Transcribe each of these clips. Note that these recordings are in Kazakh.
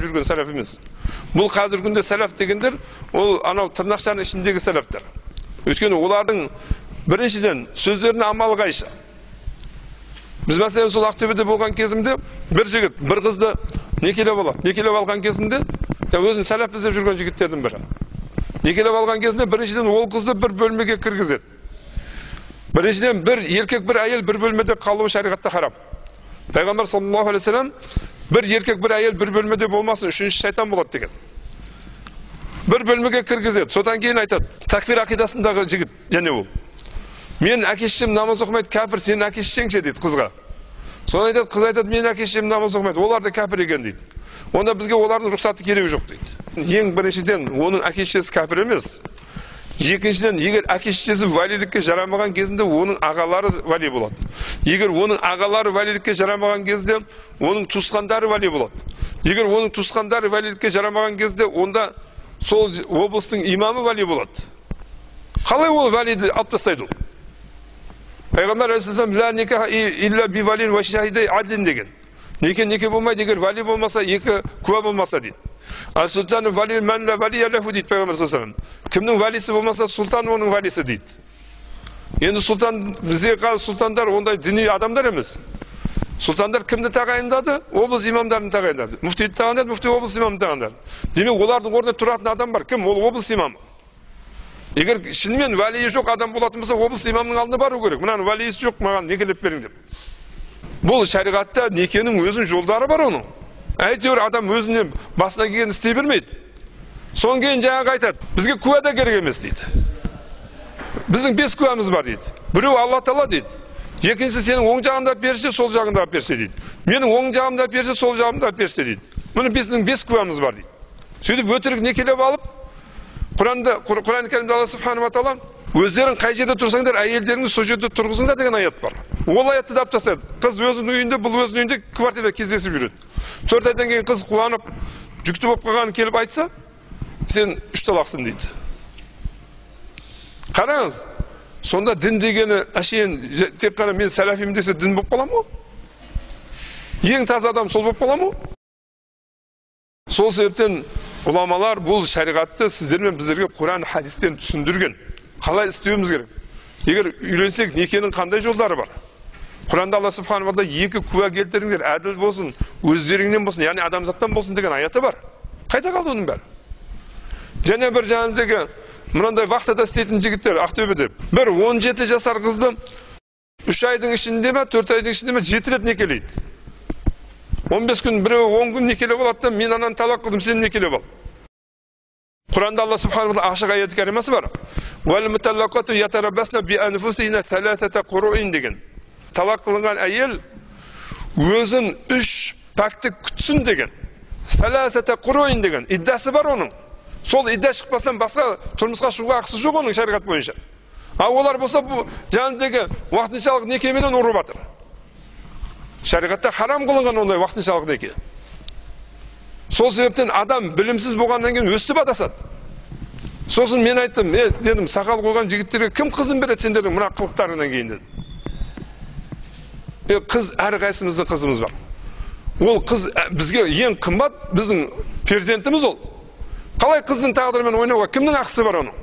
жүрген сәләф емес. Бұл қазіргі күнде сәләф дегендер, ол анау тырнақшаның ішіндегі сәләфтер. Өйткені олардың біріншіден сөздеріне амалы қайшы. Біз мәселен сол Ақтөбеде болған кезімде бір жігіт, бір қызды некелеп алады. Некелеп алған кезінде өзін сәләф іздеп жүрген жігіттердің бірі. Некелеп алған кезінде біріншіден ол қызды бір бөлмеге кіргізеді. Біріншіден бір еркек, бір әйел бір бөлмеде қалуы шариғатта харам. Пайғамбар саллаллаху алейхи вассалам бір еркек, бір әйел бір бөлмеде болмасын, үшінші шайтан болады деген. Бір бөлмеге кіргізеді. Содан кейін айтады, такфир ақидасындағы жігіт, және ол. Мен әке-шешем намаз оқымайды, кәпір, сен әке-шешеңше дейді қызға. Соны айтады, қыз айтады, мен әке-шешем намаз оқымайды, олар да кәпір екен дейді. Онда бізге олардың рұқсаты керегі жоқ дейді. Ең біріншіден оның әке-шешесі кәпір емес. Екіншіден, егер әке-шешесі валилікке жарамаған кезінде оның ағалары вали болады. Егер оның ағалары валилікке жарамаған кезде оның туысқандары вали болады. Егер оның туысқандары валилікке жарамаған кезде онда сол облыстың имамы вали болады. Қалай ол валиді алып тастайды ол? Пайғамбар алейхиссалам ла никаха илля би валин ва шахидай адлин деген. Неке болмайды, егер вали болмаса, екі куә болмаса дейді. Ал сұлтаны вали мән ла вали аллаху дейді Пайғамбар саллаллаху. Кімнің валисі болмаса, сұлтан оның валисі дейді. Енді сұлтан, бізде қазір сұлтандар ондай діни адамдар емес. Сұлтандар кімді тағайындады? Облыс имамдарын тағайындады. Муфтиді тағайындады, муфти облыс имамын тағайындады. Демек, олардың орнында тұратын адам бар. Кім? Ол облыс имамы. Егер шынымен валиі жоқ адам болатын болса, облыс имамның алдына бару керек. Мынаның валиісі жоқ, маған некелеп берің деп. Бұл шариғатта некенің өзінің жолдары бар оның. Әйтеуір адам өзіне басына келген істей бермейді. Соң кейін жаңағы айтады, бізге куә да керек емес дейді. Біздің 5 куәміз бар дейді. Біреу Алла Тағала дейді. Екіншісі сенің оң жағында періште, сол жағында періште дейді. Менің оң жағымда періште, сол жағымда періште дейді. Мұның біздің 5 куәміз бар дейді. Сөйтіп өтірік некелеп алып, Құран кәрімде Алла субхanahu ва тағала өздерің қай жерде тұрсаңдар, әйелдеріңіз сол жерде тұрғызыңдар деген аят бар. Ол аятты да алып тастайды. Қыз өзінің үйінде, бұл өзінің үйінде квартирада кездесіп жүреді. 4 айдан кейін қыз қуанып, жүкті болып қалғанын келіп айтса, сен 3 талақсың дейді. Қараңыз, сонда дін дегені әшейін тек қана мен сәләфимін десе дін болып қалам ғой? Ең таза адам сол болып қалам ғой? Сол себептен ұламалар бұл шариғатты сіздермен біздерге Құран хадистен түсіндірген. Қалай істеуіміз керек? Егер үйленсек, некенің қандай жолдары бар? Құранда Алла субхanahu ва тағала 2 куә келтіріңдер, әділ болсын, өздеріңнен болсын, яғни адамзаттан болсын деген аяты бар. Қайда қалды оның бәрі? Және бір жаңағыдегі мынандай вахтада істейтін жігіттер Ақтөбеде бір 17 жасар қызды 3 айдың ішінде ме, 4 айдың ішінде ме 7 рет некелейді. 15 күн, біреу 10 күн некелеп алады да, мен ананы талақ қылдым, сен некелеп ал. Құранда Алла субхanahu ва тағала ашық аяты кәримасы бар. Вал муталлақату ятараббасна би анфусихинна саласата қуруин деген. Талақ қылынған әйел өзін 3 пәктік күтсін деген. Саласата қуруин деген иддасы бар оның. Сол идда шықпастан басқа тұрмысқа шығуға ақысы жоқ оның шариғат бойынша. Ал олар болса бұл жаңағыдегі уақытыншалық некеменен ұрып жатыр. Шариғатта харам қылынған ондай уақытыншалық неке. Сол себептен адам білімсіз болғаннан кейін өстіп адасады. Сосын мен айттым, дедім, сақал қойған жігіттерге кім қызын береді сендердің мына қылықтарынан кейін дедім. Қыз, әр қайсымыздың қызымыз бар. Ол қыз бізге ең қымбат, біздің перзентіміз ол. Қалай қыздың тағдырымен ойнауға кімнің ақысы бар оның?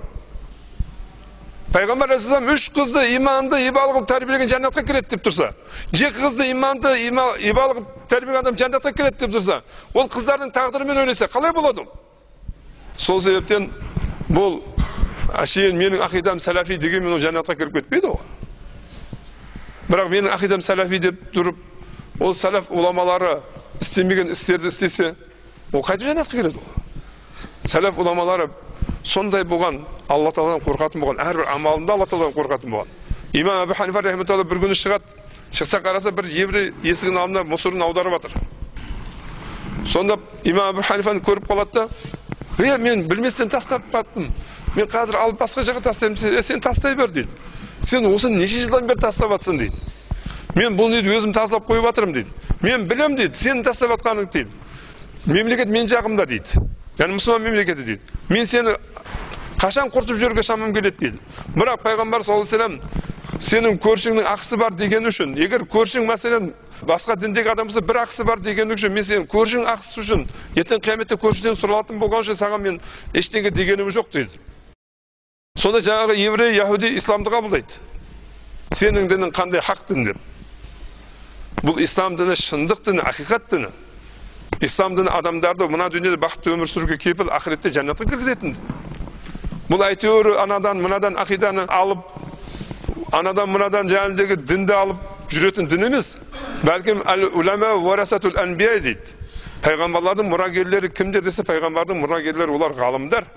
Пайғамбар алейхиссалам 3 қызды иманды, ибалы қылып тәрбиелеген жәннатқа кіреді деп тұрса, 2 қызды иманды, ибалы қылып тәрбиелеген адам жәннатқа кіреді деп тұрса, ол қыздардың тағдырымен ойнаса қалай болады ол? Сол себептен бұл әшейін менің ақидам сәләфи дегенмен ол жәннатқа кіріп кетпейді ол. Бірақ менің ақидам сәләфи деп тұрып, ол сәләф уламалары істемеген істерді істесе, ол қайтып жәннатқа кіреді ол? Сәләф уламалары сондай болған, Алла Тағаладан қорқатын болған, әрбір амалында Алла Тағаладан қорқатын болған. Имам Абу Ханифа рахметуллах бір күні шығады, шықса қараса бір еврей есігінің алдына мұсырын аударып жатыр. Сонда Имам Абу Ханифаны көріп қалады да, мен білместен тастап қаттым. Мен қазір алып басқа жаққа тастаймын. Сен тастай бер дейді. Сен осы неше жылдан бері тастап жатсың дейді. Мен бұл дейді өзім тазалап қойып жатырмын дейді. Мен білем дейді, сен тастап жатқаның дейді. Мемлекет мен жағымда дейді. Яғни мұсылман мемлекеті дейді. Мен сені қашан құртып жүрге шамам келеді дейді. Бірақ пайғамбар саллаллаху алейхи вассалам senin көршіңнің ақысы бар деген үшін, егер көршің мәселен басқа діндегі адамсы бір ақысы бар деген үшін, мен сенің көршің ақысы үшін ертең қияметте көршіден сұралатын болған үшін саған мен ештеңе дегенім жоқ дейді. Сонда жаңағы еврей, яһуди исламды қабылдайды. Сенің дінің қандай хақ дін деп. Бұл ислам діні шындық діні, ақиқат діні. Ислам діні адамдарды мына дүниеде бақытты өмір сүруге кепіл, ақиретте жәннатқа кіргізетін. Бұл әйтеуір анадан мынадан ақиданы алып, анадан мынадан жәніндегі дінді алып жүретін дін емес. Бәлкім әл-улама варасатул анбия дейді. Пайғамбарлардың мұрагерлері кімдер десе, пайғамбардың мұрагерлері олар ғалымдар.